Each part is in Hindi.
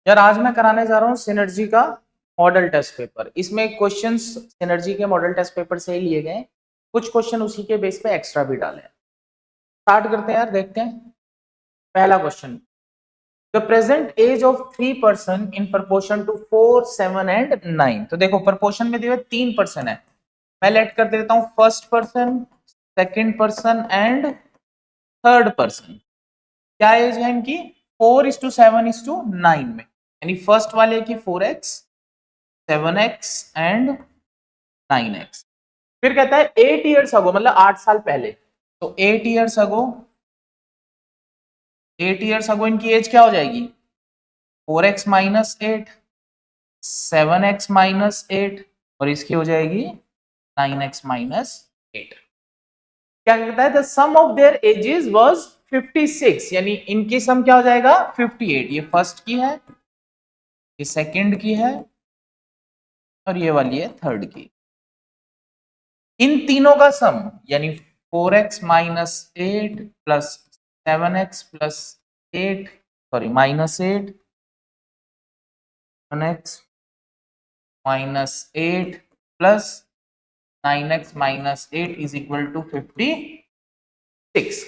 यार आज मैं कराने जा रहा हूँ सिनर्जी का मॉडल टेस्ट पेपर। इसमें क्वेश्चंस सिनर्जी के मॉडल टेस्ट पेपर से ही लिए गए, कुछ क्वेश्चन उसी के बेस पे एक्स्ट्रा भी डाले हैं। स्टार्ट करते हैं यार, देखते हैं। पहला question, the present age of 3 person in proportion to 4, 7 and 9। तो देखो प्रपोर्शन में दिए हुए 3 पर्सन है, मैं लेट कर देता हूँ first person, second person and third person. क्या एज है इनकी? 4:7:9 में, यानी फर्स्ट वाले की 4x, 7x एंड 9x। फिर कहता है 8 ईयर्स अगो, मतलब 8 साल पहले। तो 8 ईयर्स अगो इनकी एज क्या हो जाएगी? 4x माइनस 8, 7x माइनस 8 और इसकी हो जाएगी 9x माइनस 8। क्या कहता है? The sum of their ages was 56, यानी इनकी सम क्या हो जाएगा? 58। ये फर्स्ट की है, ये सेकंड की है और ये वाली है थर्ड की। इन तीनों का सम यानी 4x minus 8 plus 7x plus 8 sorry minus 8, 1x minus 8 plus 9x minus 8 is equal to 56।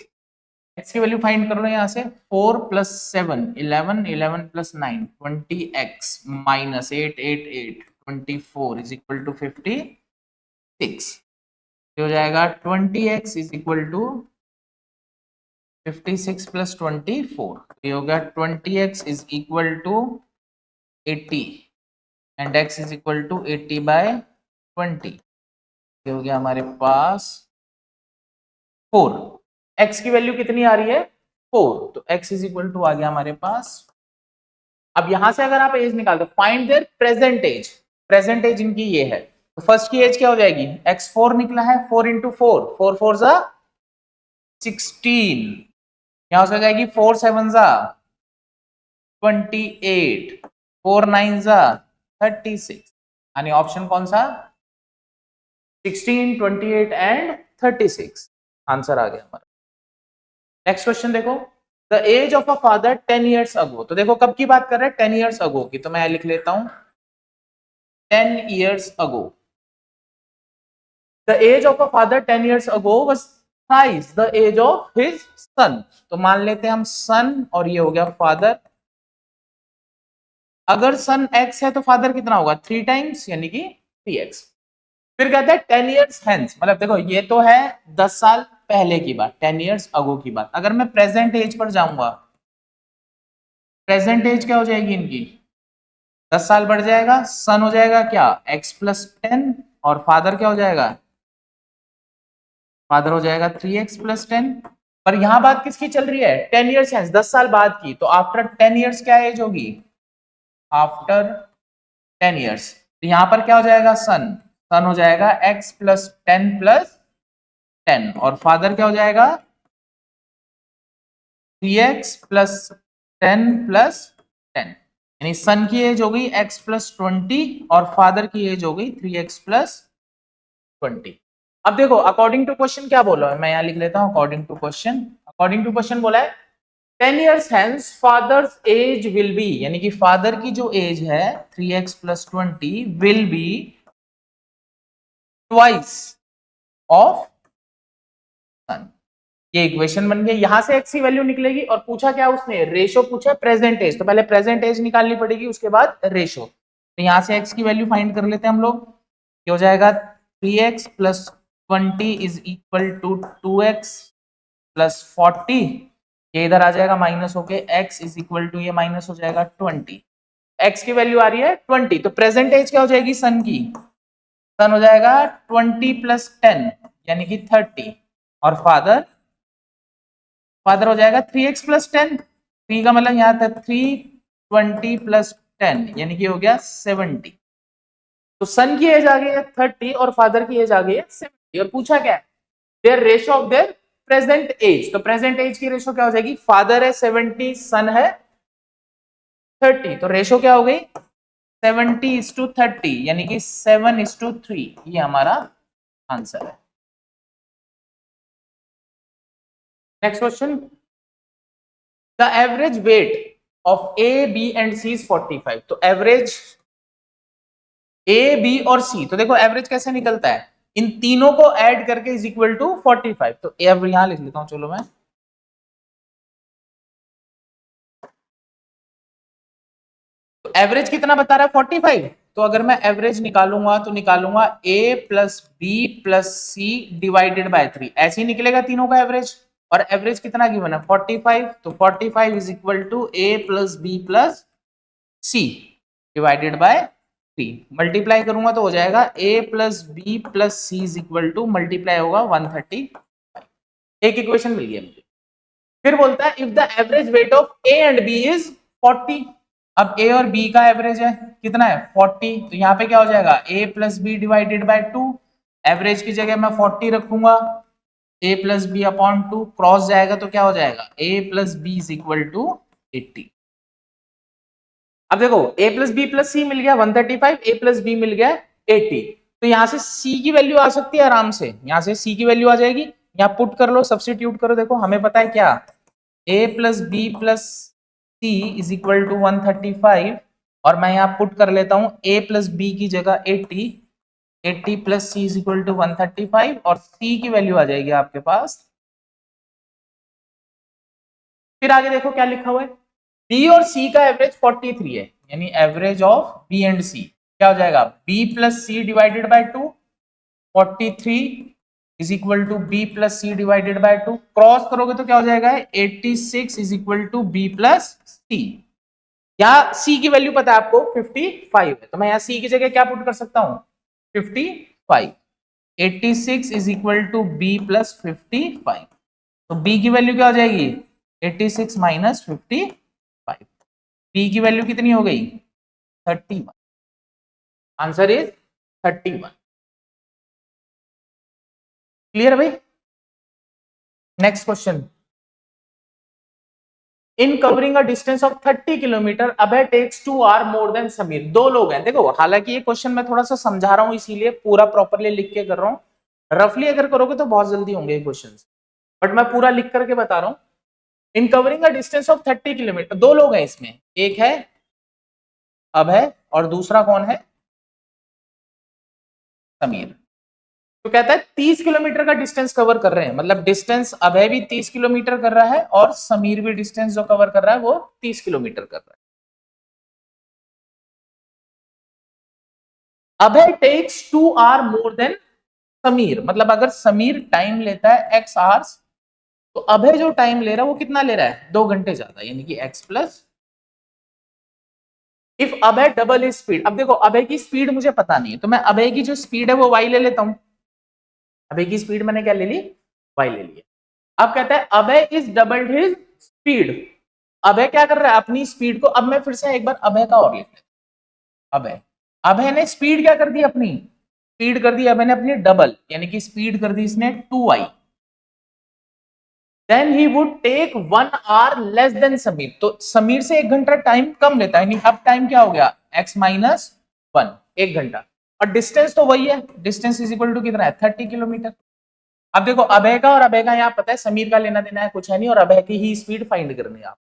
x की वैल्यू फाइंड कर लो यहां से। 4 plus 7 11, 11 plus 9 20x minus 8 8 8 24 is equal to 56। हो जाएगा 20x is equal to 56 plus 24। ये हो गया 20x is equal to 80 and x is equal to 80/20। ये हो गया हमारे पास 4। x की वैल्यू कितनी आ रही है? 4, तो x इज इक्वल टू आ गया हमारे पास। अब यहां से अगर आप एज निकाल दो, find their present age. Present age इनकी ये है, तो फर्स्ट की एज क्या हो जाएगी? x4 निकला है, 4 इंटू 4, 4 4 जा 16, यहां से हो जाएगी 4 7 जा 28, 4 9 जा 36, यानी ऑप्शन कौन सा? 16, 28 एंड 36 आंसर आ गया हमारा। नेक्स्ट क्वेश्चन देखो, the age of a father 10 years ago. तो देखो कब की बात कर रहे हैं? 10 ईयर्स अगो की, तो मैं लिख लेता हूं 10 years ago. The age of a father 10 years ago was thrice the age of his son. तो मान लेते हैं हम सन और ये हो गया फादर। अगर सन x है तो फादर कितना होगा? 3 टाइम्स यानी कि 3x। फिर कहता है 10 ईयर्स हेंस, मतलब देखो ये तो है 10 साल पहले की बात, 10 ईयर्स अगो की बात। अगर मैं प्रेजेंट एज पर जाऊंगा, प्रेजेंट एज क्या हो जाएगी इनकी? 10 साल बढ़ जाएगा, सन हो जाएगा क्या? x प्लस 10 और फादर क्या हो जाएगा? फादर हो जाएगा 3x प्लस 10। पर यहां बात किसकी चल रही है? 10 ईयर्स हेंस, 10 साल बाद की। तो आफ्टर 10 ईयर्स क्या एज होगी? आफ्टर 10 ईयर्स, तो यहां पर क्या हो जाएगा? सन, सन हो जाएगा x प्लस 10 प्लस 10 और फादर क्या हो जाएगा? 3x प्लस 10 प्लस 10, यानी सन की एज हो गई x प्लस 20 और फादर की एज हो गई 3x प्लस 20। अब देखो अकॉर्डिंग टू क्वेश्चन क्या बोला है, मैं यहां लिख लेता हूं according to question. According to question बोला है 10 years hence father's age will be, यानी कि फादर की जो एज है 3x plus 20 will be twice of son. ये इक्वेशन बन गई। यहां से x की वैल्यू निकलेगी और पूछा क्या उसने? रेशो पूछा प्रेजेंट एज, तो पहले प्रेजेंट एज निकालनी पड़ेगी, उसके बाद रेशो। तो यहां से x की वैल्यू फाइंड कर लेते हैं हम लोग। ये हो जाएगा 3x plus 20 is equal to 2x plus 40। ये इधर आ जाएगा माइनस होके, x इज इक्वल टू ये माइनस हो जाएगा 20। x की वैल्यू आ रही है 20, तो प्रेजेंट एज क्या हो जाएगी सन की? सन हो जाएगा 20 प्लस 10 यानी कि 30 और फादर, फादर हो जाएगा 3x प्लस 10। 3 का मतलब यहाँ था 3, 20 प्लस 10 यानी कि हो गया 70। तो सन की एज आ गई है 30 और फादर की एज आ गई है 70 और पूछा क्या है? Their ratio of their present age. तो प्रेजेंट एज की रेशो क्या हो जाएगी? फादर है 70, सन है 30, तो रेशो क्या हो गई? 70:30 यानी कि 7:3। ये हमारा आंसर है। Next question, the average weight of A B and C is 45। तो एवरेज ए बी और सी, तो देखो एवरेज कैसे निकलता है, इन तीनों को ऐड करके इज इक्वल टू 45। तो यहां लिख लेता हूं, चलो मैं, तो एवरेज कितना बता रहा है 45। तो अगर मैं एवरेज निकालूंगा तो निकालूंगा a plus B plus C divided by 3, ऐसे ही निकलेगा तीनों का एवरेज। और एवरेज कितना गिवन है 45, तो 45 is equal to a plus B plus C divided by 3। Multiply करूंगा तो हो जाएगा a plus B plus C is equal to, multiply होगा 130। एक इक्वेशन मिल गई मुझे। फिर बोलता है if the average weight of A and B is 40। अब ए और बी का एवरेज है कितना है 40, तो यहाँ पे क्या हो जाएगा a plus B divided by 2। Average की जगह मैं 40 रखूंगा, a plus B upon 2 cross जाएगा तो क्या हो जाएगा a plus B is equal to 80। अब देखो a plus B plus C मिल गया 135, a प्लस बी मिल गया 80। तो यहां से c की वैल्यू आ सकती है आराम से, यहां से c की वैल्यू आ जाएगी, यहाँ पुट कर लो, सब्स्टिट्यूट करो। देखो हमें पता है क्या, a plus B plus C is equal to 135, और मैं यहाँ पुट कर लेता हूँ a प्लस बी की जगह 80, 80 plus C is equal to 135, और c की वैल्यू आ जाएगी आपके पास। फिर आगे देखो क्या लिखा हुआ है, b और c का एवरेज 43 है, यानी average of b and c क्या हो जाएगा b plus C divided by 2, 43 is equal to B plus C divided by 2, cross करोगे तो क्या हो जाएगा 86 is equal to B plus C. यहाँ सी की वैल्यू पता है आपको 55 है, तो मैं यहाँ सी की जगह क्या पुट कर सकता हूँ 55। 86 is equal to B plus 55, तो बी की वैल्यू क्या हो जाएगी 86 माइनस 55। बी की वैल्यू कितनी हो गई 31। Answer is 31। क्लियर भाई। Next question, in covering a distance of 30 kilometre Abhay takes 2 hour more than Sameer. दो लोग हैं, देखो हालांकि ये क्वेश्चन मैं थोड़ा सा समझा रहा हूं इसीलिए पूरा प्रॉपरली लिख के कर रहा हूं, रफली अगर करोगे तो बहुत जल्दी होंगे ये क्वेश्चन, बट मैं पूरा लिख करके बता रहा हूं। इन covering a distance of 30 kilometre, दो लोग हैं इसमें, एक है अभय और दूसरा कौन है समीर। तो कहता है 30 किलोमीटर का डिस्टेंस कवर कर रहे हैं, मतलब डिस्टेंस अभय भी 30 किलोमीटर कर रहा है और समीर भी डिस्टेंस जो कवर कर रहा है वो 30 किलोमीटर कर रहा है। Abhay takes 2 hour more than Sameer, मतलब अगर समीर टाइम लेता है x आवर्स, तो अभय जो टाइम ले रहा है वो कितना ले रहा है 2 घंटे ज्यादा, यानी कि x plus. If Abhay double is speed, अब देखो अभय की स्पीड मुझे पता नहीं है, तो मैं अभय की जो स्पीड है वो y ले लेता हूं। अभय की स्पीड मैंने क्या ले ली y ले ली। अब कहता है अभय इज डबल्ड हिज स्पीड, अभय क्या कर रहा है अपनी स्पीड को, अब मैं फिर से एक बार अभय का और लिख लेता हूं। अभय, अभय ने स्पीड क्या कर दी अपनी, स्पीड कर दी अभय ने अपनी डबल, यानी कि स्पीड कर दी इसने 2y। Then he would take 1 hour less than Sameer, तो समीर से 1 घंटा टाइम कम लेता है, अब टाइम क्या हो गया x माइनस 1, 1 घंटा। और डिस्टेंस तो वही है, डिस्टेंस इज इक्वल टू कितना है 30 किलोमीटर। अब देखो अभय का और अभय का यहाँ पता है, समीर का लेना देना है कुछ है नहीं, और अभय की ही स्पीड फाइंड करनी है आप,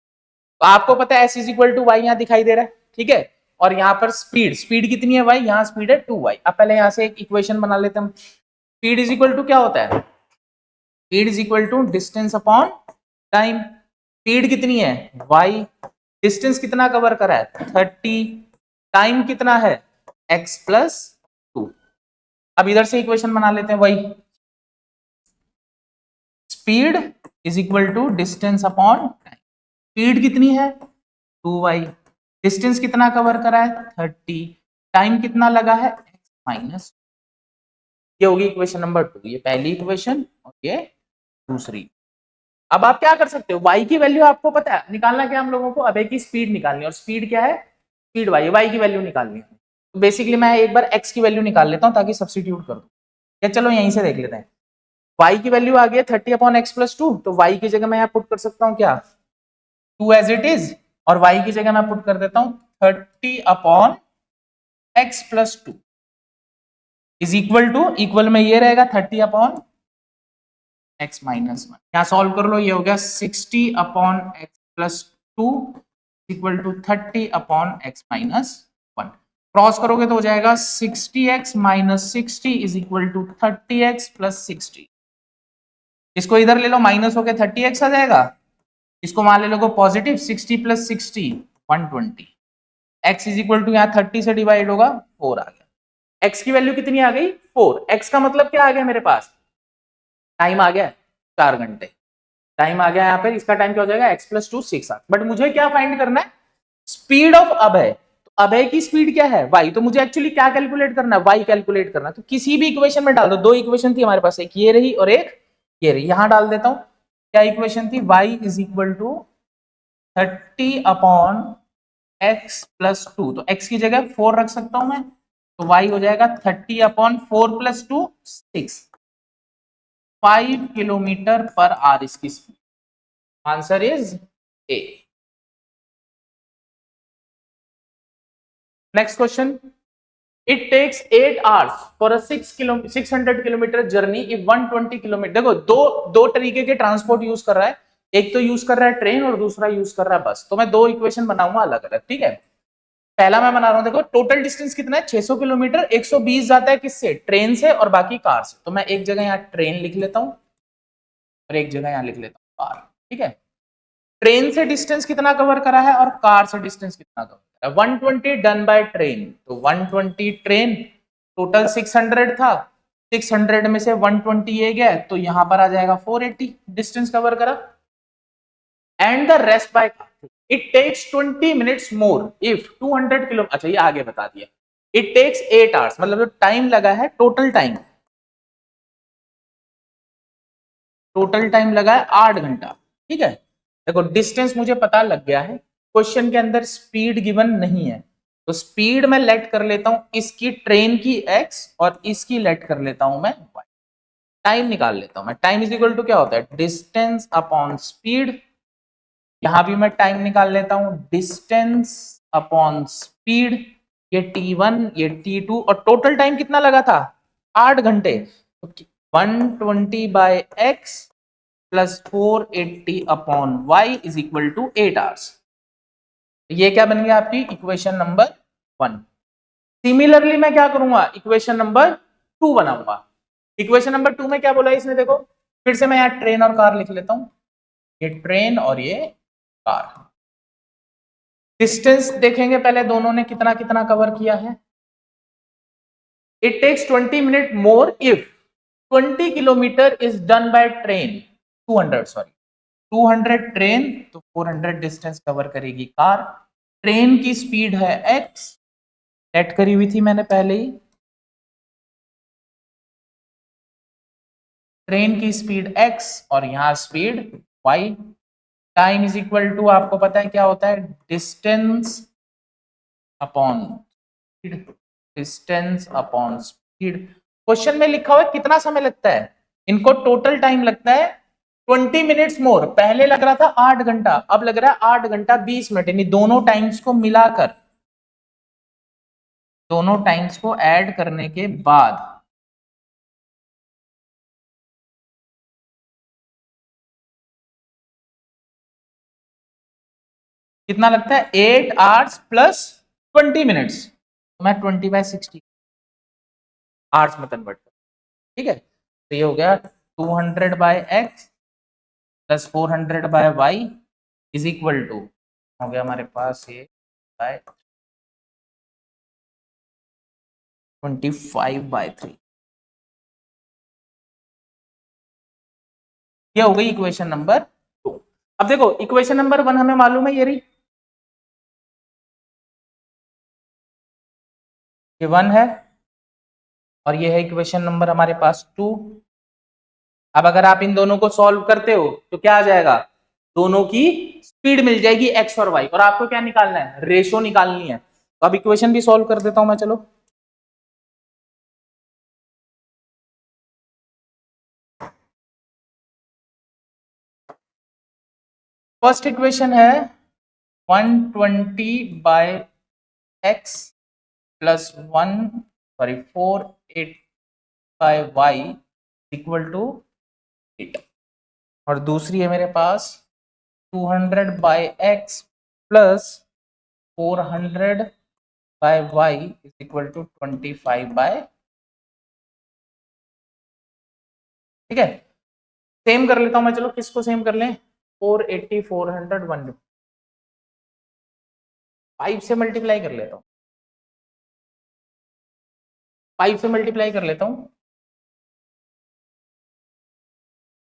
तो आपको पता है s is equal to Y यहाँ दिखाई दे रहा है, ठीक है। और यहाँ पर स्पीड, स्पीड कितनी है y, यहाँ स्पीड है 2y। अब पहले यहाँ से एक इक्वेशन बना लेते हैं, स्पीड इज इक्वल टू क्या होता है, speed is equal to distance upon time. Speed कितनी है y, डिस्टेंस कितना कवर करा है 30, टाइम कितना है x प्लस 2। अब इधर से इक्वेशन बना लेते हैं वही, speed is equal to distance upon time. Speed कितनी है 2y, डिस्टेंस कितना कवर करा है 30, टाइम कितना लगा है x माइनस। ये होगी इक्वेशन नंबर 2, ये पहली इक्वेशन और ये दूसरी। अब आप क्या कर सकते हो, y की वैल्यू आपको पता है निकालना क्या हम लोगों को, अबे की स्पीड निकालनी है, और स्पीड क्या है स्पीड y की वैल्यू निकालनी है। तो बेसिकली मैं एक बार x की वैल्यू निकाल लेता हूं ताकि सब्स्टिट्यूट कर दूं, या चलो यहीं से देख लेते हैं। y की वैल्यू आ गई है 30 अपॉन एक्स प्लस 2, तो y की जगह मैं यहाँ पुट कर सकता हूँ क्या 2 एज इट इज, और y की जगह मैं पुट कर देता हूँ 30 upon X plus 2 is equal to, equal में ये रहेगा 30 अपॉन एक्स माइनस 1। यहाँ सॉल्व कर लो, ये हो गया 60 upon X plus 2 equal to 30 upon x minus 1। Cross करोगे तो हो जाएगा 60x minus 60 is equal to 30x plus 60। इसको इधर ले लो, माइनस होके 30x आ जाएगा। इसको मान ले लो positive, 60 plus 60 120। x is equal to यहाँ 30 से डिवाइड होगा 4 आ गया। x की वैल्यू कितनी आ गई 4। x का मतलब क्या आ गया मेरे पास, टाइम आ गया 4 घंटे टाइम आ गया यहाँ पे। इसका टाइम क्या हो जाएगा x प्लस 2 6 आ। बट मुझे क्या फाइंड करना है, स्पीड ऑफ अभय। तो अभय की स्पीड क्या है y, तो मुझे एक्चुअली क्या कैलकुलेट करना है, y कैलकुलेट करना है। तो किसी भी इक्वेशन में डाल दो, दो इक्वेशन थी हमारे पास, एक ये रही और एक ये रही, यहां डाल देता हूं। क्या इक्वेशन थी, y is equal to 30 upon x plus 2। तो x की जगह 4 रख सकता हूं मैं, तो y हो जाएगा 30 upon 4 plus 2 6, 5 kilometre per hour इसकी speed. Answer is A. Next question, it takes 8 hours for a 600 kilometre journey if 120 kilometre. देखो दो तरीके के ट्रांसपोर्ट यूज कर रहा है, एक तो यूज कर रहा है ट्रेन और दूसरा यूज कर रहा है बस। तो मैं दो इक्वेशन बनाऊंगा अलग अलग, ठीक है। पहला मैं बना रहा हूं, देखो टोटल डिस्टेंस कितना है 600 किलोमीटर, 120 जाता है किससे, ट्रेन से, और बाकी कार से। तो मैं एक जगह यहाँ ट्रेन लिख लेता हूं और एक जगह यहाँ लिख लेता हूं कार, ठीक है। ट्रेन से डिस्टेंस कितना कवर करा है और कार से डिस्टेंस कितना कवर करा है, 120 डन बाय ट्रेन। तो 120 ट्रेन, टोटल 600 था, 600 में से 120 ये गया, तो यहां पर आ जाएगा 480 डिस्टेंस कवर करा। And the rest by car, it takes 20 minutes more if 200 kilo. अच्छा ये आगे बता दिया। इट टेक्स 8 hours, मतलब जो टाइम लगा है, टोटल टाइम लगा है 8 घंटा, ठीक है। देखो डिस्टेंस मुझे पता लग गया है, क्वेश्चन के अंदर स्पीड गिवन नहीं है, तो स्पीड में लेट कर लेता हूं इसकी ट्रेन की x और इसकी लेट कर लेता हूं मैं y। टाइम निकाल लेता हूं मैं, टाइम इज इक्वल टू क्या होता है, डिस्टेंस अपॉन स्पीड। यहां भी मैं टाइम निकाल लेता हूं, डिस्टेंस अपॉन स्पीड। ये t1 ये t2, और टोटल टाइम कितना लगा था 8 घंटे। 120 by x plus 480 upon y is equal to 8 hours। ये क्या बन गया आपकी इक्वेशन नंबर 1। सिमिलरली मैं क्या करूंगा, इक्वेशन नंबर 2 बनाऊंगा। इक्वेशन नंबर 2 में क्या बोला है इसने, देखो फिर से मैं यहाँ ट्रेन और कार लिख लेता हूं, ये ट्रेन और ये कार। डिस्टेंस देखेंगे पहले दोनों ने कितना कितना कवर किया है। It takes 20 minute more if 20 kilometre is done by train, 200 train, तो 400 डिस्टेंस कवर करेगी कार। ट्रेन की स्पीड है x, सेट करी हुई थी मैंने पहले ही, ट्रेन की स्पीड x और यहां speed y। Time is equal to, आपको पता है क्या होता है, distance upon speed, distance upon speed. Question में लिखा हुआ है कितना समय लगता है, इनको टोटल टाइम लगता है 20 मिनट्स मोर। पहले लग रहा था 8 घंटा, अब लग रहा है 8 घंटा 20 मिनट, यानी दोनों टाइम्स को मिलाकर, दोनों टाइम्स को ऐड करने के बाद कितना लगता है, 8 hours प्लस 20 मिनट्स। तो मैं 20/60 आवर्स में कन्वर्ट कर, ठीक है। तो ये हो गया 200/x plus 400/y is equal to, हो गया हमारे पास ये बाय 25/3। ये हो गई इक्वेशन नंबर 2। अब देखो इक्वेशन नंबर 1 हमें मालूम है ये रही, ये 1 है, और ये है इक्वेशन नंबर हमारे पास 2। अब अगर आप इन दोनों को सॉल्व करते हो तो क्या आ जाएगा, दोनों की स्पीड मिल जाएगी x और y, और आपको क्या निकालना है, रेशो निकालनी है। तो अब इक्वेशन भी सॉल्व कर देता हूं मैं, चलो। फर्स्ट इक्वेशन है 120/x plus 480/y equal to 8, और दूसरी है मेरे पास 200/x plus 400 by Y is equal to 25 by, ठीक है। सेम कर लेता हूं मैं, चलो किसको सेम कर लें, 480 400 5 से मल्टीप्लाई कर लेता हूं, 5 से मल्टीप्लाई कर लेता हूं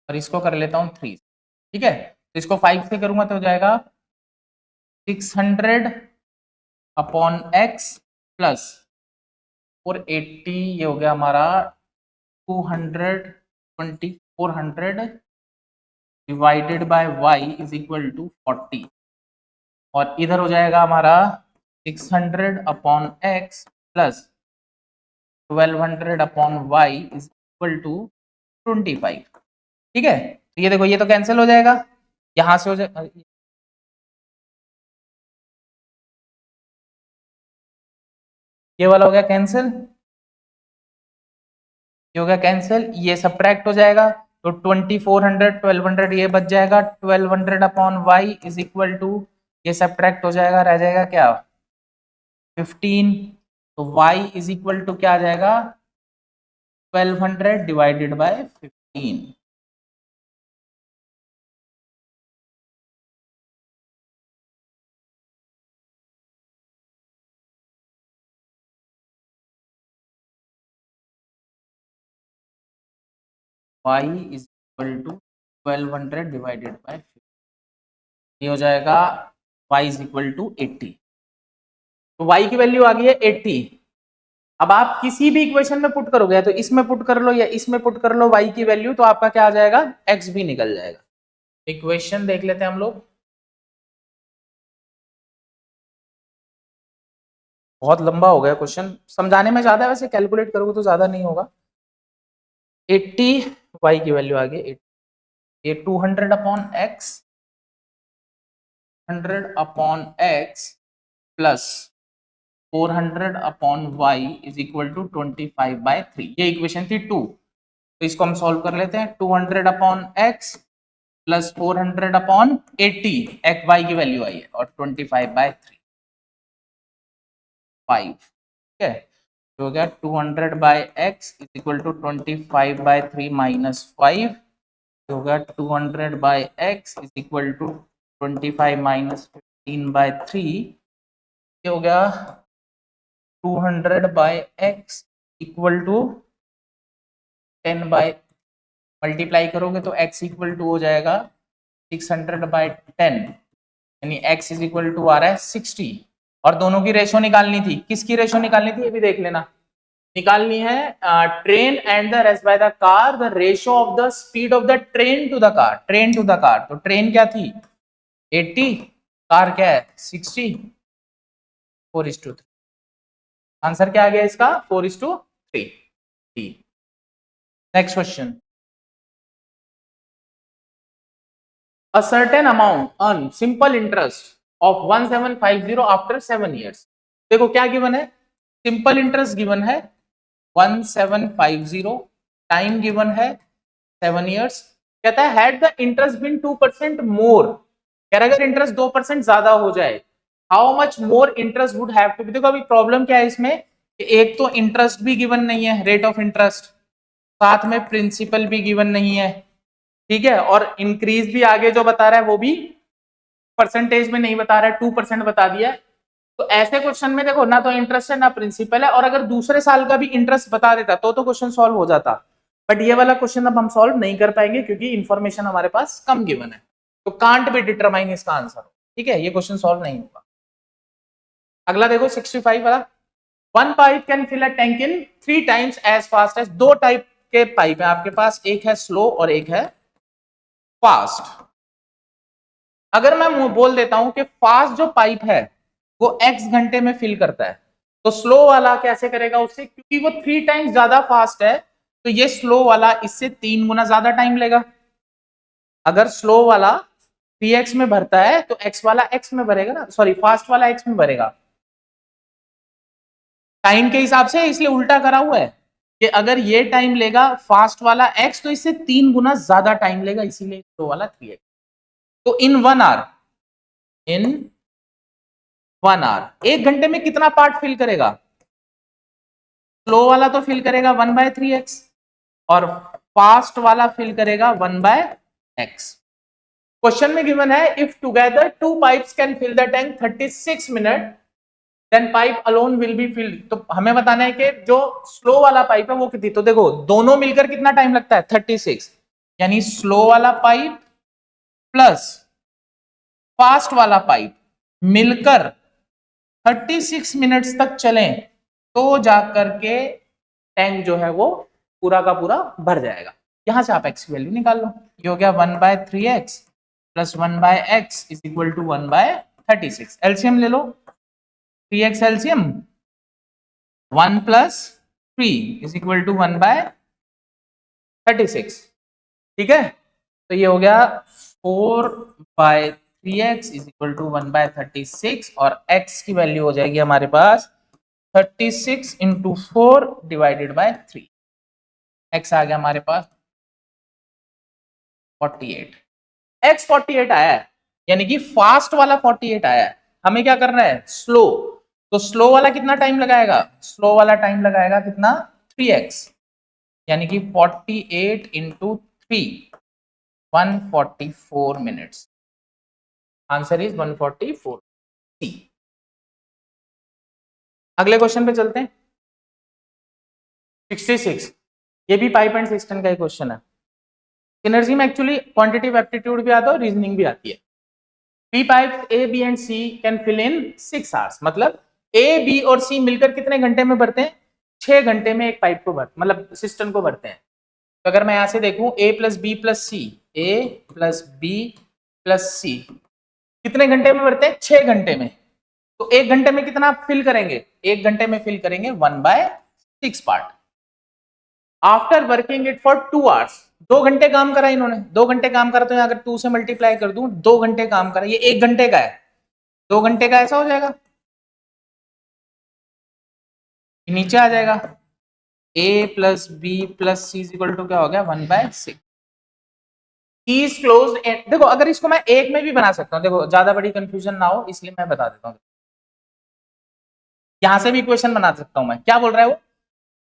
और इसको कर लेता हूं 3, ठीक है। तो इसको 5 से करूंगा तो हो जाएगा 600 अपॉन एक्स प्लस 480, ये हो गया हमारा 400 divided by Y is equal to 40, और इधर हो जाएगा हमारा 600 upon X plus 1200 upon Y is equal to 25, ठीक है। तो ये देखो, ये तो कैंसिल हो जाएगा, यहां से हो जाएगा, ये वाला हो गया कैंसिल, ये हो गया कैंसिल, ये सब्ट्रैक्ट हो जाएगा, तो 2400 1200 ये बच जाएगा, 1200 upon Y is equal to, ये सब्ट्रैक्ट हो जाएगा, रह जाएगा क्या 15, तो y इज इक्वल टू क्या आ जाएगा 1200 divided by 15, y is equal to 1200 divided by 15, ये हो जाएगा y इज इक्वल टू 80, तो y की वैल्यू आ गई है 80। अब आप किसी भी इक्वेशन में पुट करोगे, तो इसमें पुट कर लो या इसमें पुट कर लो y की वैल्यू, तो आपका क्या आ जाएगा x भी निकल जाएगा। इक्वेशन देख लेते हैं हम लोग, बहुत लंबा हो गया क्वेश्चन, समझाने में ज्यादा है, वैसे कैलकुलेट करोगे तो ज्यादा नहीं होगा। 80 y की वैल्यू आ गई 80, ये 200 upon x, 100 upon x plus 400 upon y is equal to 25 by 3, ये इक्वेशन थी 2। तो इसको हम सॉल्व कर लेते हैं, 200 upon x plus 400 upon 80, X Y की वैल्यू आई है, और 25 बाय 3 5, ठीक है। तो हो गया 200 by x is equal to 25 by 3 minus 5, हो गया 200 by x is equal to 25 minus 15 by 3, ये हो गया 200 by x equal to 10 by, multiply करोगे तो x इक्वल टू हो जाएगा 600 बाय 10, यानी x इज इक्वल टू आ रहा है 60, और दोनों की रेशो निकालनी थी, किसकी रेशो निकालनी थी ये भी देख लेना, निकालनी है train and the rest by the car, the ratio of the speed of the train to the car, train to the car, तो ट्रेन क्या थी 80, कार क्या है 60, 4:3, आंसर क्या आ गया इसका 4:3। Next question, a certain amount earn simple interest of 1750 after 7 years, देखो क्या गिवन है, सिंपल इंटरेस्ट गिवन है 1750, टाइम गिवन है 7 years, कहता है had the interest been 2% more, कह रहा है अगर इंटरेस्ट 2% ज्यादा हो जाए, how much more interest would have to be, देखो अभी प्रॉब्लम क्या है इसमें, एक तो इंटरेस्ट भी गिवन नहीं है, रेट ऑफ इंटरेस्ट, साथ में प्रिंसिपल भी गिवन नहीं है, ठीक है, और इंक्रीज भी आगे जो बता रहा है वो भी परसेंटेज में नहीं बता रहा है, 2% बता दिया है। तो ऐसे क्वेश्चन में देखो ना तो इंटरेस्ट है ना प्रिंसिपल है, और अगर दूसरे साल का भी इंटरेस्ट बता देता तो क्वेश्चन सॉल्व हो जाता, बट ये वाला क्वेश्चन अब हम सॉल्व नहीं कर पाएंगे क्योंकि इंफॉर्मेशन हमारे पास कम गिवन है, तो कांट बी डिटरमाइन इसका आंसर, ठीक है, ये क्वेश्चन सॉल्व नहीं होगा। अगला देखो 65 वाला, one pipe can fill a tank in 3 times as fast as, दो टाइप के पाइप है आपके पास, एक है स्लो और एक है फास्ट। अगर मैं बोल देता हूं कि फास्ट जो पाइप है वो x घंटे में फिल करता है, तो स्लो वाला कैसे करेगा उससे, क्योंकि वो 3 times ज्यादा फास्ट है, तो ये स्लो वाला इससे 3 गुना ज्यादा टाइम लेगा। अगर स्लो वाला 3x में भरता है तो x वाला x में भरेगा ना, सॉरी फास्ट वाला x में भरेगा, टाइम के हिसाब से, इसलिए उल्टा करा हुआ है कि अगर ये टाइम लेगा फास्ट वाला x तो इससे 3 गुना ज्यादा टाइम लेगा, इसीलिए स्लो वाला 3x। तो इन 1 hour, इन 1 आवर। 1 घंटे में कितना पार्ट फिल करेगा? स्लो वाला तो फिल करेगा 1/3x और फास्ट वाला फिल करेगा 1/x। क्वेश्चन में गिवन है if together 2 pipes can fill the tank 36 minute then pipe alone will be filled. तो हमें बताना है कि जो स्लो वाला पाइप है वो कितनी, तो देखो दोनों मिलकर कितना टाइम लगता है 36, यानी स्लो वाला पाइप प्लस फास्ट वाला पाइप मिलकर 36 मिनट्स तक चलें तो जाकर के टैंक जो है वो पूरा का पूरा भर जाएगा। यहां से आप x की वैल्यू निकाल लो। ये हो गया 1/3x plus 1/x is equal to 1/36। LCM ले लो, 3x LCM 1 plus 3 is equal to 1/36। ठीक है, तो ये हो गया 4/3x इज इक्वल टू 1/36 और x की वैल्यू हो जाएगी हमारे पास 36 इंटू 4 डिवाइडेड बाय 3। x आ गया हमारे पास 48। x 48 आया है, यानी कि फास्ट वाला 48 आया है। हमें क्या करना है? स्लो। तो स्लो वाला कितना टाइम लगाएगा? स्लो वाला टाइम लगाएगा कितना? 3x, यानी कि 48 इंटू 3 144 मिनट्स। आंसर इज 144 सी। अगले क्वेश्चन पे चलते हैं। 66, ये भी पाइप एंड सिस्टम का ही क्वेश्चन है। सिनर्जी में एक्चुअली क्वांटिटेटिव एप्टीट्यूड भी आता है और रीजनिंग भी आती है। Three pipes A B and C can fill in 6 hours, मतलब ए बी और सी मिलकर कितने घंटे में भरते हैं? 6 घंटे में एक पाइप को भरते, मतलब सिस्टम को भरते हैं। तो अगर मैं यहां से देखूं ए प्लस बी प्लस सी, ए प्लस बी प्लस सी कितने घंटे में भरते हैं? 6 घंटे में। तो 1 घंटे में कितना फिल करेंगे? 1 घंटे में फिल करेंगे 1/6 part. After working it for 2 hours, 2 घंटे काम करा इन्होंने, 2 घंटे काम करा, तो अगर 2 से मल्टीप्लाई कर दूं 2 घंटे काम करा, ये 1 घंटे का है, 2 घंटे का ऐसा हो जाएगा, नीचे आ जाएगा a plus B plus C is equal to क्या हो गया 1/6। Is close. देखो अगर इसको मैं एक में भी बना सकता हूं, देखो ज्यादा बड़ी कंफ्यूजन ना हो इसलिए मैं बता देता हूं, यहां से भी इक्वेशन बना सकता हूं मैं। क्या बोल रहा है वो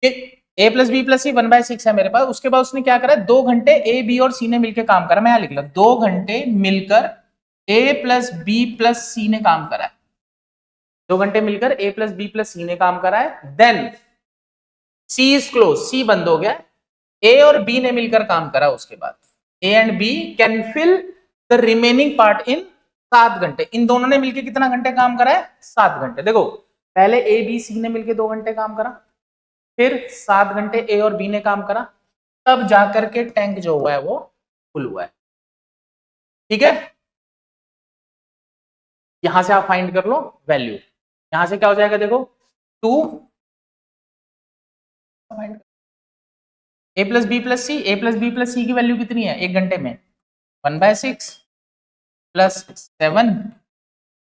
कि a प्लस बी प्लस सी 1/6 है मेरे पास, उसके बाद उसने क्या करा? 2 घंटे ए बी और सी ने मिलकर काम करा। मैं यहां लिख लो 2 घंटे मिलकर a प्लस बी प्लस सी ने काम करा है, 2 घंटे मिलकर a प्लस बी प्लस सी ने काम करा है। देन सी इज क्लोज, सी बंद हो गया, ए और बी ने मिलकर काम करा, उसके बाद A and B can fill the remaining part in 7 घंटे। इन दोनों ने मिलकर कितना घंटे काम करा है? 7 घंटे। देखो पहले ए बी सी ने मिलकर 2 घंटे काम करा, फिर 7 घंटे ए और बी ने काम करा, तब जाकर के टैंक जो हुआ है वो फुल हुआ है। ठीक है, यहां से आप फाइंड कर लो वैल्यू। यहां से क्या हो जाएगा? देखो 2 ए प्लस बी प्लस सी, ए प्लस बी प्लस सी की वैल्यू कितनी है 1 घंटे में? 1/6 प्लस 7,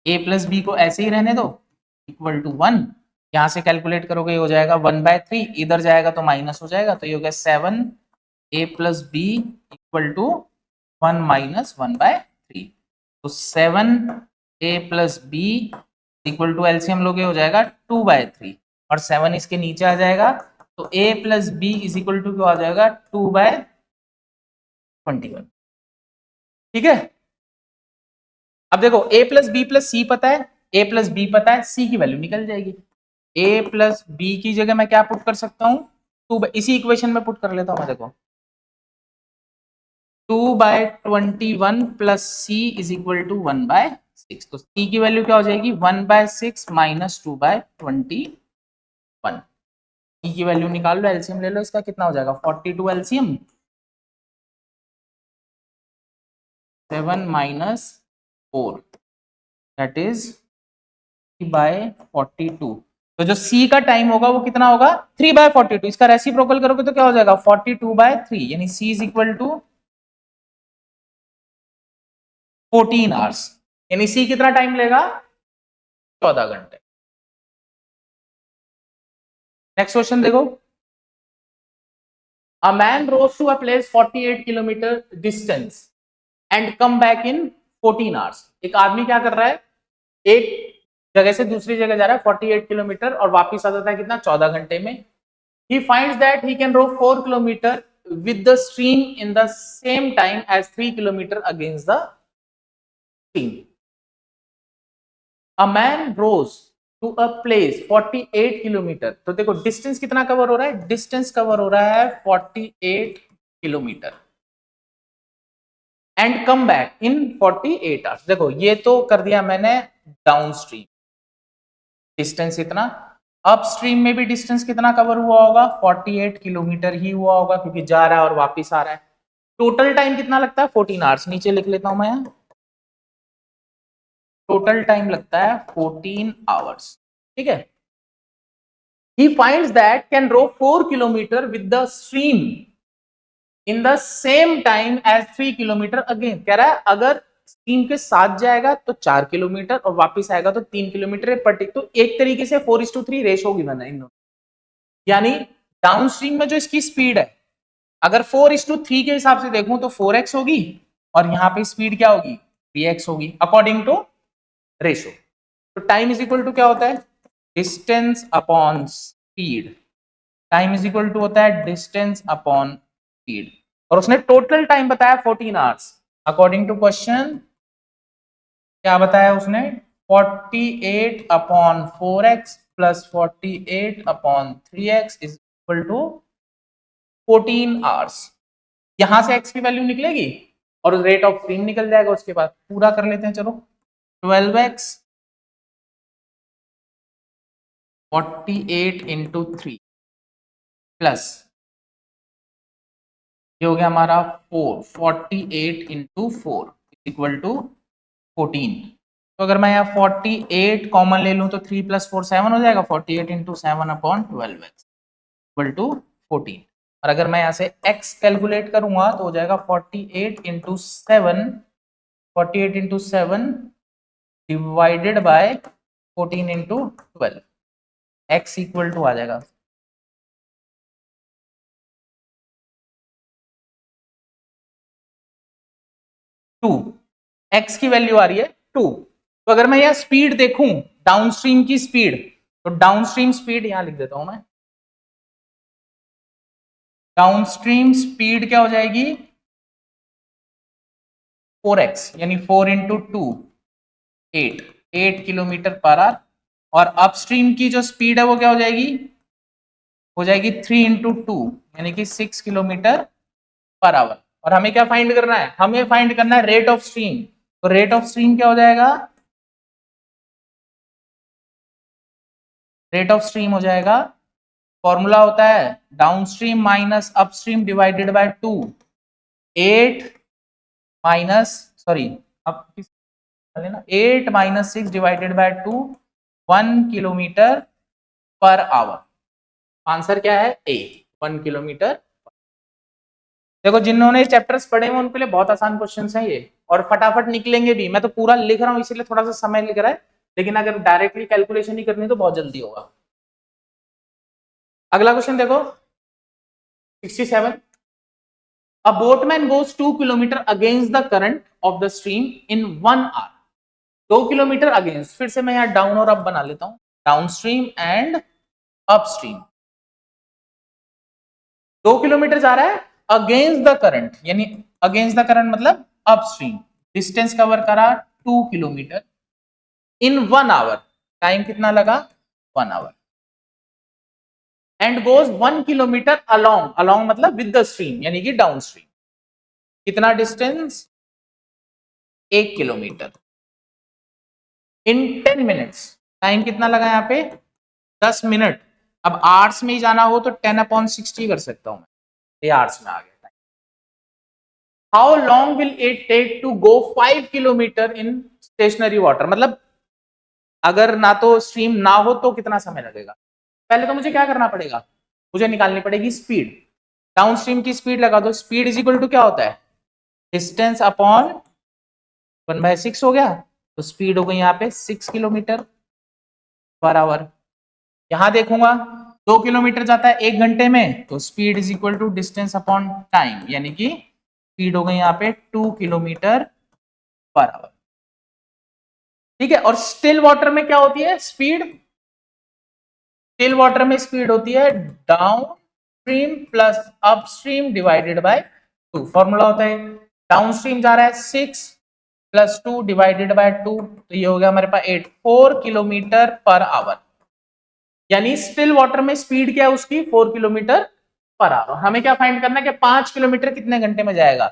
ए प्लस बी को ऐसे ही रहने दो इक्वल टू 1। यहां से कैलकुलेट करोगे हो जाएगा 1/3, इधर जाएगा तो माइनस हो जाएगा, तो ये हो गया 7 A plus B equal to 1 minus 1/3। तो 7 A plus B equal to LCM लोगे हो जाएगा 2/3 और 7 इसके नीचे आ जाएगा, तो a plus B is equal to क्या आ जाएगा 2/21। ठीक है, अब देखो a plus B plus C पता है, a प्लस बी पता है, c की वैल्यू निकल जाएगी। a प्लस बी की जगह मैं क्या पुट कर सकता हूं? 2, इसी इक्वेशन में पुट कर लेता हूं मैं। देखो 2/21 प्लस c इज इक्वल टू 1/6, तो c की वैल्यू क्या हो जाएगी 1/6 माइनस 2/21। e की वैल्यू निकाल लो, एलसीएम ले लो, इसका कितना हो जाएगा 42 एलसीएम 7 माइनस 4 दैट इज 3/42। तो जो c का टाइम होगा वो कितना होगा 3/42। इसका रेसिप्रोकल करोगे तो क्या हो जाएगा 42/3, यानी c is equal to 14 hours, यानी c कितना टाइम लेगा 14 घंटे। नेक्स्ट क्वेश्चन देखो, a man rows to a place 48 kilometre distance and come back in 14 hours. एक आदमी क्या कर रहा है, एक जगह से दूसरी जगह जा रहा है 48 किलोमीटर और वापिस आ जाता है कितना 14 घंटे में। He finds that he can row 4 kilometer with the stream in the same time as 3 kilometer against the stream. A man rows to a place 48 kilometre. तो देखो डिस्टेंस कितना कवर हो रहा है, डिस्टेंस कवर हो रहा है 48 kilometre and come back in 48 hours. देखो ये तो कर दिया मैंने डाउन स्ट्रीम, डिस्टेंस इतना। अप स्ट्रीम में भी डिस्टेंस कितना कवर हुआ होगा, 48 किलोमीटर ही हुआ होगा क्योंकि जा रहा है और वापिस आ रहा है। टोटल टाइम कितना लगता है 14 आवर्स। नीचे लिख लेता हूं मैं, टोटल टाइम लगता है 14 आवर्स। ठीक है। He finds that can row 4 kilometer with the stream in the same time as 3 kilometer again। कह रहा है अगर स्ट्रीम के साथ जाएगा तो 4 किलोमीटर और वापस आएगा तो 3 किलोमीटर। तो एक तरीके से 4:3 रेशो की बना इन दोनों, यानी डाउन स्ट्रीम में जो इसकी स्पीड है अगर 4:3 के हिसाब से देखूं तो 4x होगी और यहां पे स्पीड क्या होगी 3x होगी अकॉर्डिंग टू रेशो। तो टाइम इज इक्वल टू क्या होता है, distance upon speed. Time is equal to होता है डिस्टेंस अपॉन स्पीड और उसने टोटल टाइम बताया 14 आवर्स। अकॉर्डिंग टू क्वेश्चन क्या बताया उसने, 48 upon 4x plus 48 upon 3x is equal to 14 hours. यहां से x की वैल्यू निकलेगी और रेट ऑफ स्ट्रीम निकल जाएगा। उसके बाद पूरा कर लेते हैं, चलो 12x 48 इंटू 3 प्लस ये हो गया हमारा 48 इंटू 4 इक्वल टू 14। तो अगर मैं यहाँ 48 कॉमन ले लूं तो 3 + 4 7 हो जाएगा। 48 into 7 upon 12x equal to 14। और अगर मैं यहाँ से x कैलकुलेट करूंगा तो हो जाएगा 48 into 7, 48 into 7 divided by 14 into 12, x equal to आ जाएगा 2। x की वैल्यू आ रही है 2। तो अगर मैं यह स्पीड देखूं डाउनस्ट्रीम की स्पीड, तो डाउनस्ट्रीम स्पीड यहां लिख देता हूं मैं। डाउनस्ट्रीम स्पीड क्या हो जाएगी 4x यानी 4 इंटू 2 8 किलोमीटर पर आवर। और अपस्ट्रीम की जो स्पीड है वो क्या हो जाएगी 3 इंटू 2 यानी कि 6 किलोमीटर पर आवर। और हमें क्या फाइंड करना है, हमें फाइंड करना है रेट ऑफ स्ट्रीम। तो रेट ऑफ स्ट्रीम क्या हो जाएगा, रेट ऑफ स्ट्रीम हो जाएगा, फॉर्मूला होता है downstream minus upstream divided by 2। 8 minus sorry अब लेना 8 minus 6 divided by 2 1 kilometre per our. Answer क्या है ए 1 किलोमीटर। देखो जिन्होंने चैप्टर्स पढ़े हैं उनके लिए बहुत आसान क्वेश्चंस हैं ये और फटाफट निकलेंगे भी। मैं तो पूरा लिख रहा हूं इसीलिए थोड़ा सा समय लिख रहा है, लेकिन अगर डायरेक्टली कैलकुलेशन ही करनी तो बहुत जल्दी होगा। अगला क्वेश्चन देखो 67। A boatman goes 2 kilometer against the current of the stream in 1 hour। 2 kilometre against, फिर से मैं यहाँ डाउन और अप बना लेता हूं, down stream and up stream. 2 kilometre जा रहा है अगेंस्ट द करंट, यानी अगेंस्ट द करंट मतलब अप स्ट्रीम। डिस्टेंस कवर करा 2 किलोमीटर इन 1 आवर। टाइम कितना लगा 1 hour. And goes 1 kilometre along, along मतलब विद द स्ट्रीम यानी कि डाउन स्ट्रीम। कितना distance 1 kilometre in 10 minutes. Time कितना लगा यहाँ पे 10 मिनट। अब आवर्स में ही जाना हो तो 10/60 कर सकता हूं मैं, ये आवर्स में आ गया। How long will it take to go 5 kilometre in stationary water. मतलब अगर ना तो स्ट्रीम ना हो तो कितना समय लगेगा। पहले तो मुझे क्या करना पड़ेगा, मुझे निकालनी पड़ेगी स्पीड। डाउन स्ट्रीम की स्पीड लगा दो, स्पीड इज इक्वल टू क्या होता है डिस्टेंस अपॉन 1/6 हो गया। तो स्पीड हो गई यहाँ पे 6 किलोमीटर पर आवर। यहां देखूंगा 2 किलोमीटर जाता है 1 घंटे में, तो speed is equal to distance upon time यानी कि स्पीड हो गई यहाँ पे 2 किलोमीटर पर आवर। ठीक है। और स्टिल वाटर में क्या होती है स्पीड, स्टिल वाटर में स्पीड होती है down stream plus up stream divided by 2। Formula होता है डाउन स्ट्रीम जा रहा है 6 प्लस 2 डिवाइडेड बाय 2, तो ये हो गया हमारे पास 8, 4 किलोमीटर पर आवर। यानी स्टिल वाटर में स्पीड क्या है उसकी 4 किलोमीटर पर आवर। हमें क्या फाइंड करना है कि 5 किलोमीटर कितने घंटे में जाएगा।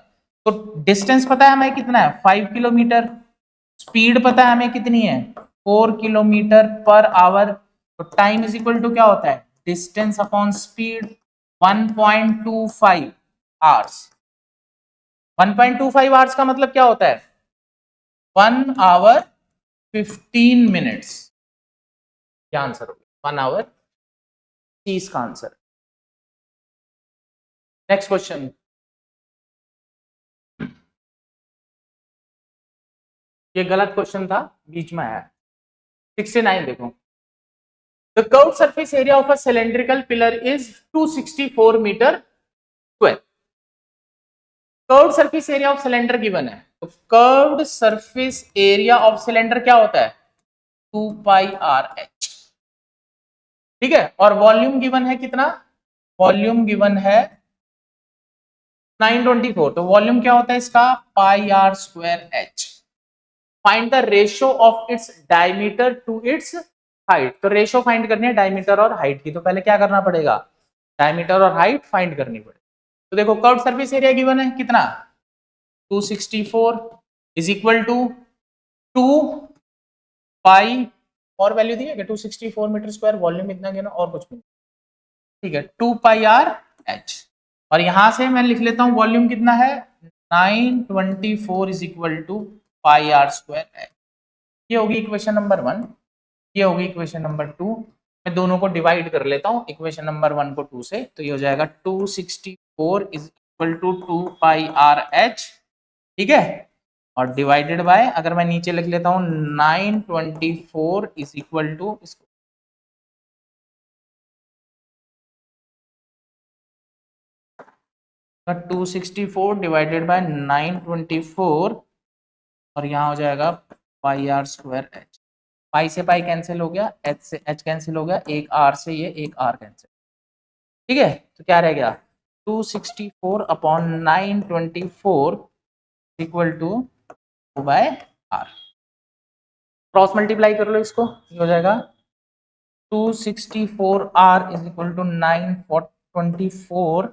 तो डिस्टेंस पता है हमें कितना है 5 किलोमीटर, स्पीड पता है हमें कितनी है 4 किलोमीटर पर आवर। तो टाइम इज इक्वल टू क्या होता है distance upon speed 1.25 hours. 1.25 hours का मतलब क्या होता है 1 आवर 15 मिनट्स। क्या आंसर होगा 1 आवर 30 का आंसर। नेक्स्ट क्वेश्चन, ये गलत क्वेश्चन था बीच में आया। 69 देखो, the curved surface area of a cylindrical pillar is 264 metre square. Curved surface area of cylinder given है, तो curved surface area of cylinder क्या होता है 2 पाई आर एच। ठीक है, और वॉल्यूम गिवन है कितना, वॉल्यूम गिवन है 924, तो वॉल्यूम क्या होता है इसका pi are square H. Find the ratio of its diameter to its height. तो रेशियो फाइंड करनी है डायमीटर और हाइट की, तो पहले क्या करना पड़ेगा डायमीटर और हाइट फाइंड करनी पड़ेगी। तो देखो कर्व्ड सरफेस एरिया गिवन है कितना 264 इज इक्वल टू 2 पाई, और वैल्यू दी है 264 मीटर स्क्वायर, वॉल्यूम इतना गिना और कुछ नहीं। ठीक है 2 पाई आर एच, और यहां से मैं लिख लेता हूं वॉल्यूम कितना है 924 is equal to pi are square h. ये होगी इक्वेशन नंबर 1, ये होगी इक्वेशन नंबर 2। मैं दोनों को डिवाइड कर लेता हूँ इक्वेशन नंबर 1 को 2 से, तो ये हो जाएगा 264 is equal to 2 pi r h. ठीक है, और डिवाइडेड बाय अगर मैं नीचे लिख लेता हूँ 924 इज इक्वल टू इसको 264 डिवाइडेड बाय 924, और यहाँ हो जाएगा पाई आर स्क्वायर एच। पाई से पाई कैंसिल हो गया, एच से एच कैंसिल हो गया, एक आर से ये एक आर कैंसिल। ठीक है, तो क्या रह गया 264 upon 924 equal to 2 by r. Cross multiply कर लो इसको, ये हो जाएगा 264 r is equal to 924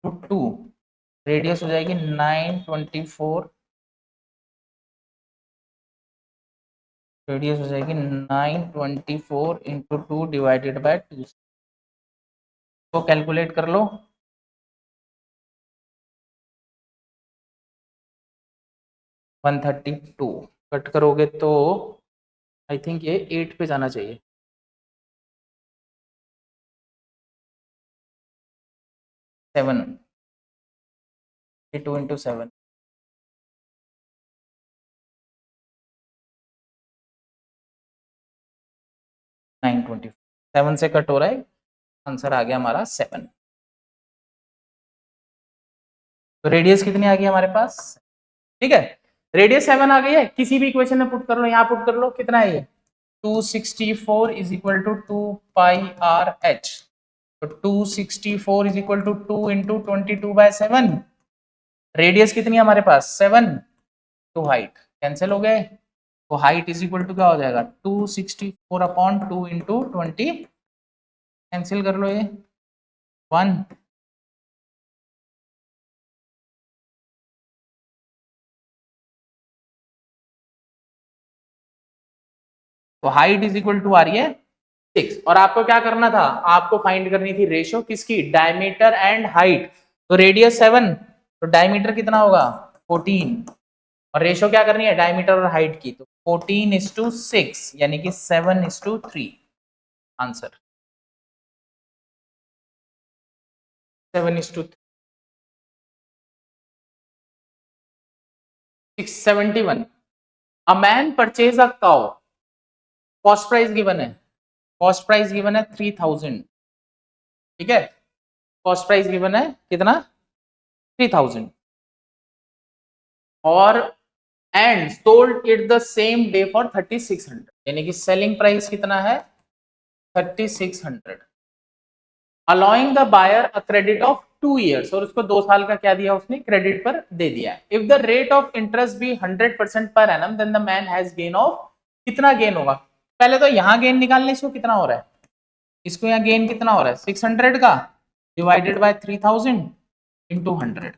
to 2, radius हो जाएगी 924, रेडियस हो जाएगी 924 इंटू 2 डिवाइडेड बाय 2। तो कैलकुलेट कर लो, 132 कट करोगे तो आई थिंक ये 8 पे जाना चाहिए। 7, 2 इंटू 7, 924, 7 से कट हो रहा है, आंसर आ गया हमारा 7। तो रेडियस कितनी आ गई हमारे पास, ठीक है रेडियस 7 आ गई है। किसी भी इक्वेशन में पुट कर लो, यहाँ पुट कर लो, कितना है ये 264 is equal to 2 pi r h. तो 264 is equal to 2 into 22/7। Radius कितनी है हमारे पास 7, तो हाइट कैंसिल हो गए, तो हाइट इज इक्वल टू क्या हो जाएगा 264 अपॉन 2 इंटू 20, कैंसिल कर लो ये 1। तो हाइट इज इक्वल टू आ रही है 6, और आपको क्या करना था आपको फाइंड करनी थी रेशियो किसकी डायमीटर एंड हाइट। तो रेडियस 7, तो डायमीटर कितना होगा 14, और रेशियो क्या करनी है डायमीटर और हाइट की, तो 14:6 यानी कि 7:3 answer 7:3। 671, a man purchase a cow, cost price given है, कॉस्ट प्राइस गिवन है 3000। ठीक है, कॉस्ट प्राइस गिवन है कितना 3000, और and sold it the same day for 3600, यानी कि सेलिंग प्राइस कितना है 3600, allowing the buyer a credit of 2 years, और उसको 2 साल का क्या दिया उसने क्रेडिट पर दे दिया। If the rate of interest be 100% per annum then the man has gain of, कितना गेन होगा, पहले तो यहाँ गेन निकालने से कितना हो रहा है, इसको यहाँ गेन कितना हो रहा है 600 का डिवाइडेड बाय 3000 इंटू 100,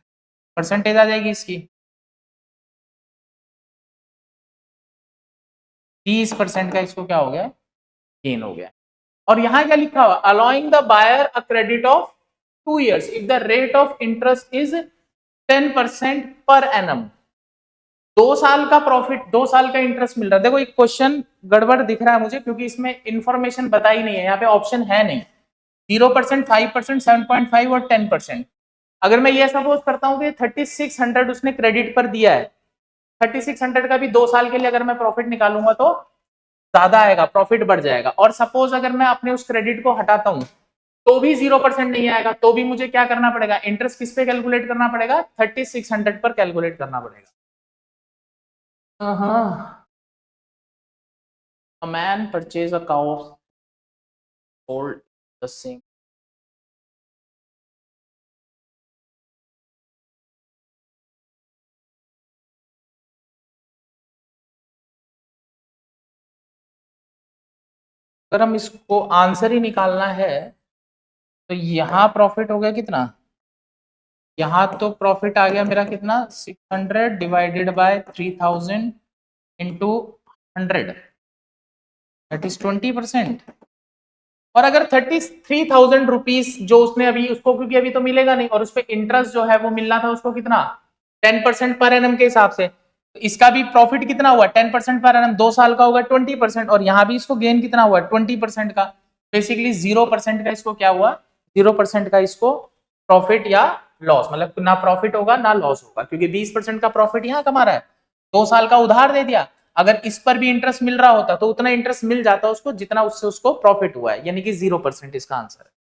परसेंटेज आ जाएगी इसकी 30% का, इसको क्या हो गया गेन हो गया। और यहां क्या लिखा हुआ, allowing the buyer a credit of 2 years if the rate of interest is 10% per annum, 2 साल का प्रॉफिट, 2 साल का इंटरेस्ट मिल रहा है। देखो एक क्वेश्चन गड़बड़ दिख रहा है मुझे, क्योंकि इसमें इंफॉर्मेशन बताई नहीं है, यहाँ पे ऑप्शन है नहीं 0%, 5%, 7.5 और 10%। अगर मैं ये सपोज करता हूँ कि 3600 उसने क्रेडिट पर दिया है, 3600 का भी 2 साल के लिए अगर मैं प्रॉफिट निकालूंगा तो ज्यादा आएगा, प्रॉफिट बढ़ जाएगा। और सपोज अगर मैं अपने उस क्रेडिट को हटाता हूं तो भी 0% नहीं आएगा, तो भी मुझे क्या करना पड़ेगा, इंटरेस्ट किस पे कैलकुलेट करना पड़ेगा 3600 पर कैलकुलेट करना पड़ेगा। A man purchased a cow, sold the same. अगर हम इसको आंसर ही निकालना है तो यहाँ प्रॉफिट हो गया कितना, यहाँ तो प्रॉफिट आ गया मेरा कितना 600 divided by 3000 into 100, that is 20%। और अगर 33,000 रुपीज जो उसने अभी उसको, क्योंकि अभी तो मिलेगा नहीं, और उस पर इंटरेस्ट जो है वो मिलना था उसको कितना 10% पर एनम के हिसाब से, तो इसका भी प्रॉफिट कितना हुआ 10% पर एनम, 2 साल का होगा 20%, और यहाँ भी इसको गेन कितना हुआ 20% का, बेसिकली 0% का इसको क्या हुआ 0% का इसको प्रॉफिट या लॉस, मतलब ना प्रॉफिट होगा ना लॉस होगा, क्योंकि 20% का प्रॉफिट यहाँ कमा रहा है, 2 साल का उधार दे दिया। अगर इस पर भी इंटरेस्ट मिल रहा होता तो उतना इंटरेस्ट मिल जाता उसको जितना उससे उसको प्रॉफिट हुआ है, यानी कि 0% इसका आंसर है।